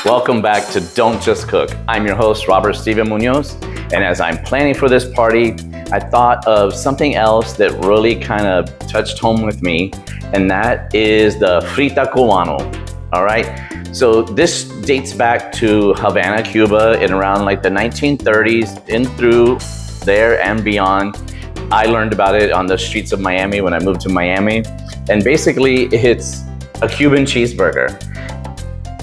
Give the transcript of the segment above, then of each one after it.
Welcome back to Don't Just Cook. I'm your host, Robert Steven Munoz, and as I'm planning for this party, I thought of something else that really kind of touched home with me, and that is the Frita Cubano, all right? So this dates back to Havana, Cuba in around like the 1930s, in through there and beyond. I learned about it on the streets of Miami when I moved to Miami, and basically it's a Cuban cheeseburger.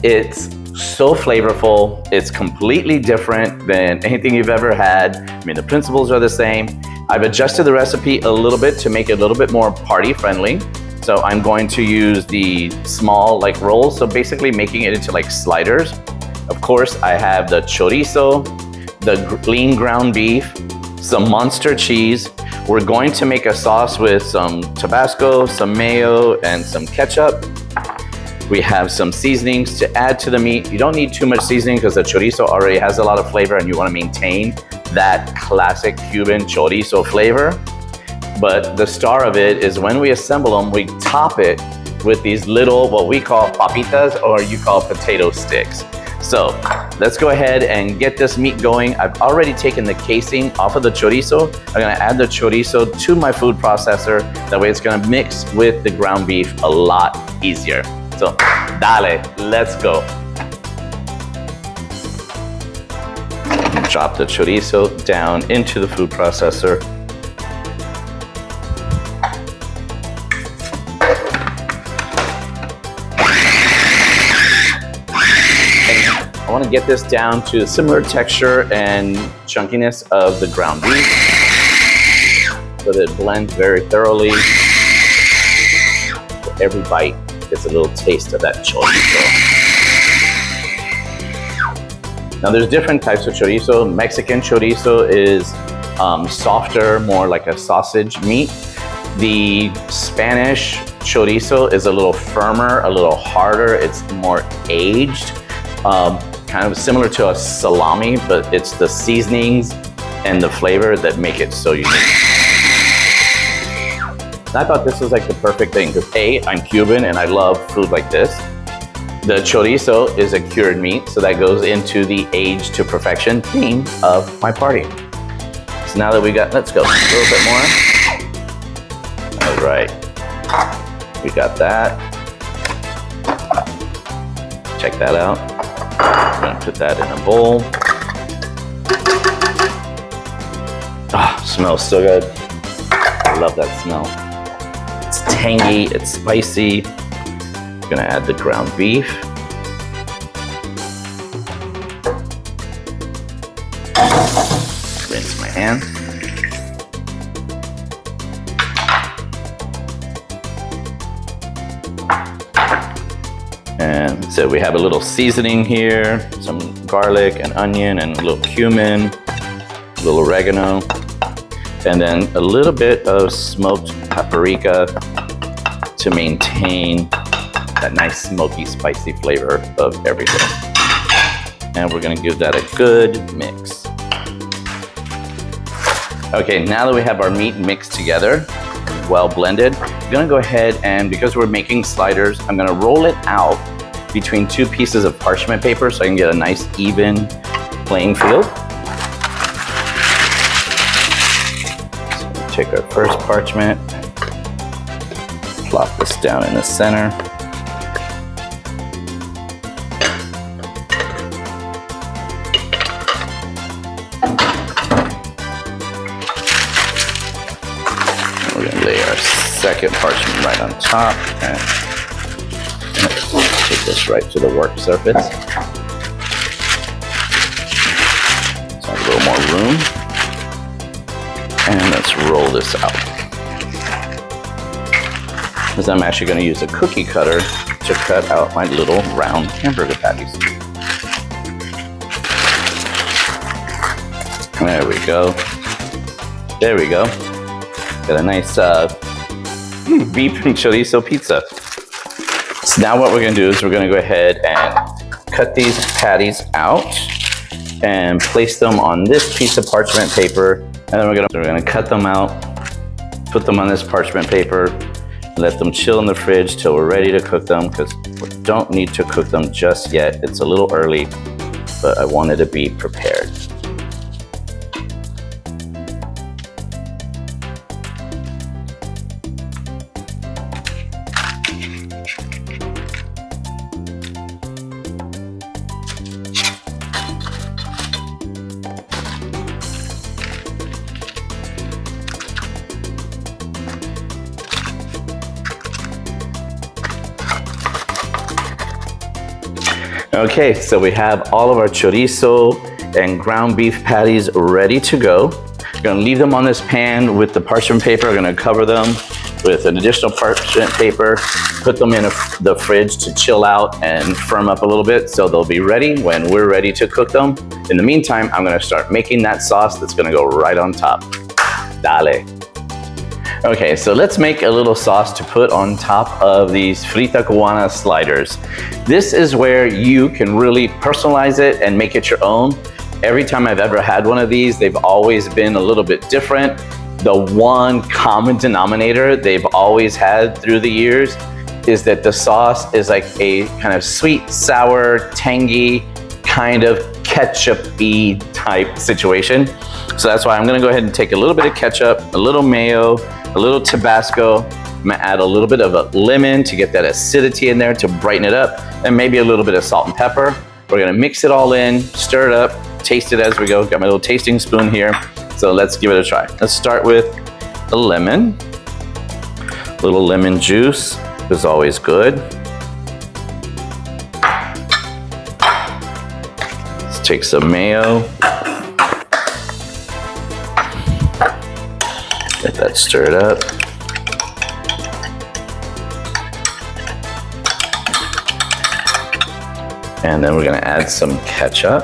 It's so flavorful. It's completely different than anything you've ever had. I mean, the principles are the same. I've adjusted the recipe a little bit to make it a little bit more party friendly. So I'm going to use the small like rolls. So basically making it into like sliders. Of course, I have the chorizo, the lean ground beef, some monster cheese. We're going to make a sauce with some Tabasco, some mayo, and some ketchup. We have some seasonings to add to the meat. You don't need too much seasoning because the chorizo already has a lot of flavor and you want to maintain that classic Cuban chorizo flavor. But the star of it is when we assemble them, we top it with these little, what we call papitas, or you call potato sticks. So let's go ahead and get this meat going. I've already taken the casing off of the chorizo. I'm gonna add the chorizo to my food processor. That way it's gonna mix with the ground beef a lot easier. So, dale, let's go. Drop the chorizo down into the food processor. And I want to get this down to a similar texture and chunkiness of the ground beef so that it blends very thoroughly. For every bite gets a little taste of that chorizo. Now there's different types of chorizo. Mexican chorizo is softer, more like a sausage meat. The Spanish chorizo is a little firmer, a little harder. It's more aged, kind of similar to a salami, but it's the seasonings and the flavor that make it so unique. I thought this was like the perfect thing because A, I'm Cuban and I love food like this. The chorizo is a cured meat, so that goes into the age to perfection theme of my party. So now that we got, let's go a little bit more. All right, we got that. Check that out. I'm gonna put that in a bowl. Ah, smells so good. I love that smell. It's tangy, it's spicy. I'm gonna add the ground beef. Rinse my hands. And so we have a little seasoning here, some garlic and onion and a little cumin, a little oregano, and then a little bit of smoked paprika to maintain that nice smoky, spicy flavor of everything. And we're gonna give that a good mix. Okay, now that we have our meat mixed together, well blended, I'm gonna go ahead and, because we're making sliders, I'm gonna roll it out between two pieces of parchment paper so I can get a nice even playing field. So take our first parchment, plop this down in the center. We're gonna lay our second parchment right on top and take this right to the work surface. So a little more room. And let's roll this out. Because I'm actually going to use a cookie cutter to cut out my little round hamburger patties. There we go. There we go. Got a nice beef and chorizo pizza. So now what we're going to do is we're going to go ahead and cut these patties out and place them on this piece of parchment paper. And then we're going to cut them out, put them on this parchment paper, Let them chill in the fridge till we're ready to cook them, because we don't need to cook them just yet. It's a little early, but I wanted to be prepared. Okay, so we have all of our chorizo and ground beef patties ready to go. We're gonna leave them on this pan with the parchment paper. We're gonna cover them with an additional parchment paper, put them in the fridge to chill out and firm up a little bit so they'll be ready when we're ready to cook them. In the meantime, I'm gonna start making that sauce that's gonna go right on top. Dale. Okay, so let's make a little sauce to put on top of these Frita Cubana sliders. This is where you can really personalize it and make it your own. Every time I've ever had one of these, they've always been a little bit different. The one common denominator they've always had through the years is that the sauce is like a kind of sweet, sour, tangy, kind of ketchup-y type situation. So that's why I'm gonna go ahead and take a little bit of ketchup, a little mayo, a little Tabasco. I'm gonna add a little bit of a lemon to get that acidity in there to brighten it up, and maybe a little bit of salt and pepper. We're gonna mix it all in, stir it up, taste it as we go. Got my little tasting spoon here. So let's give it a try. Let's start with a lemon. A little lemon juice is always good. Let's take some mayo. Get that stirred up. And then we're gonna add some ketchup.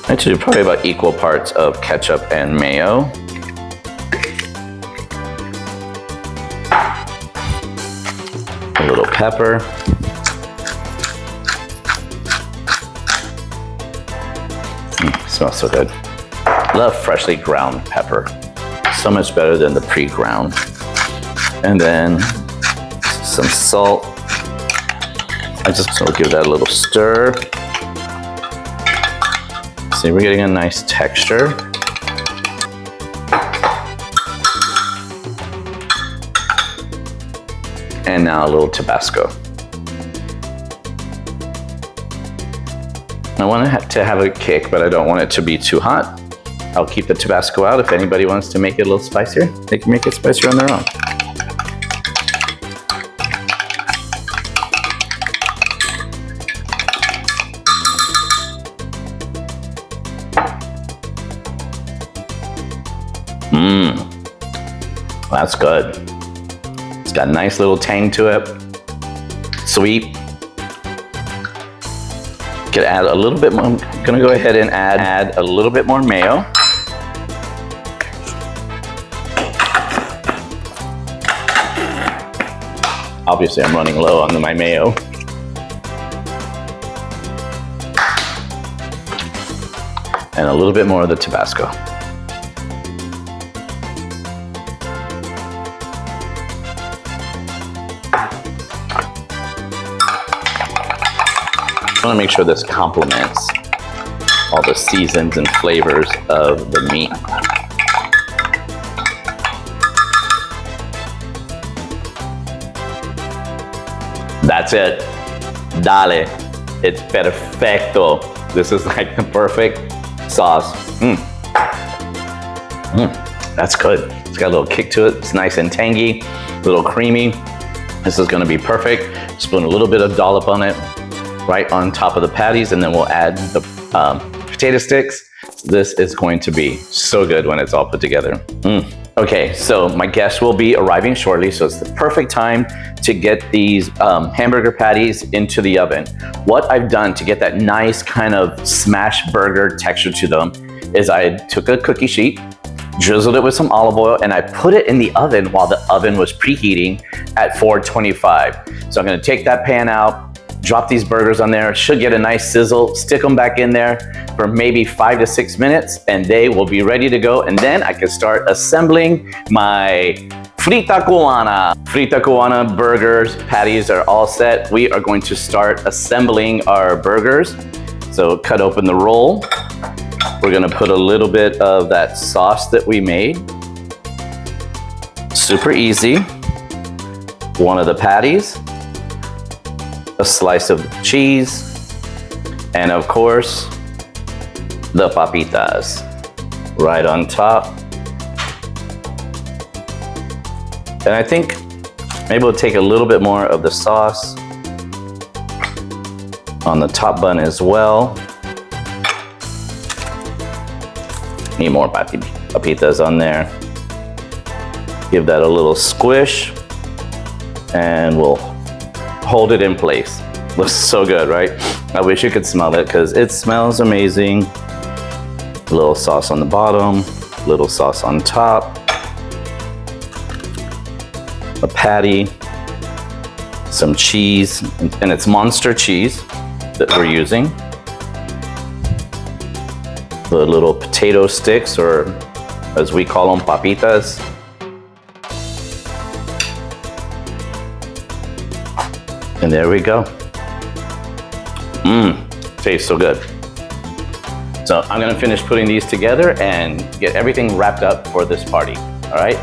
Actually, probably about equal parts of ketchup and mayo. A little pepper. Smells so good. Love freshly ground pepper. So much better than the pre-ground. And then some salt. So give that a little stir. See, we're getting a nice texture. And now a little Tabasco. I want it to have a kick, but I don't want it to be too hot. I'll keep the Tabasco out. If anybody wants to make it a little spicier, they can make it spicier on their own. That's good. It's got a nice little tang to it. Sweet. Could add a little bit more. I'm gonna go ahead and add a little bit more mayo. Obviously, I'm running low on my mayo. And a little bit more of the Tabasco. I want to make sure this complements all the seasons and flavors of the meat. That's it. Dale. It's perfecto. This is like the perfect sauce. That's good. It's got a little kick to it. It's nice and tangy, a little creamy. This is going to be perfect. Spoon a little bit of dollop on it, right on top of the patties, and then we'll add the potato sticks. This is going to be so good when it's all put together. Okay, so my guests will be arriving shortly, so it's the perfect time to get these hamburger patties into the oven. What I've done to get that nice kind of smash burger texture to them is I took a cookie sheet, drizzled it with some olive oil, and I put it in the oven while the oven was preheating at 425. So I'm gonna take that pan out, drop these burgers on there. Should get a nice sizzle. Stick them back in there for maybe 5 to 6 minutes and they will be ready to go. And then I can start assembling my Frita Cubana. Frita Cubana burgers, patties are all set. We are going to start assembling our burgers. So cut open the roll. We're gonna put a little bit of that sauce that we made. Super easy. One of the patties, a slice of cheese, and of course, the papitas right on top. And I think maybe we'll take a little bit more of the sauce on the top bun as well. Need more papitas on there. Give that a little squish and we'll hold it in place. Looks so good, right? I wish you could smell it because it smells amazing. A little sauce on the bottom, little sauce on top. A patty, some cheese, and it's monster cheese that we're using. The little potato sticks, or as we call them, papitas. And there we go. Tastes so good. So I'm gonna finish putting these together and get everything wrapped up for this party, all right?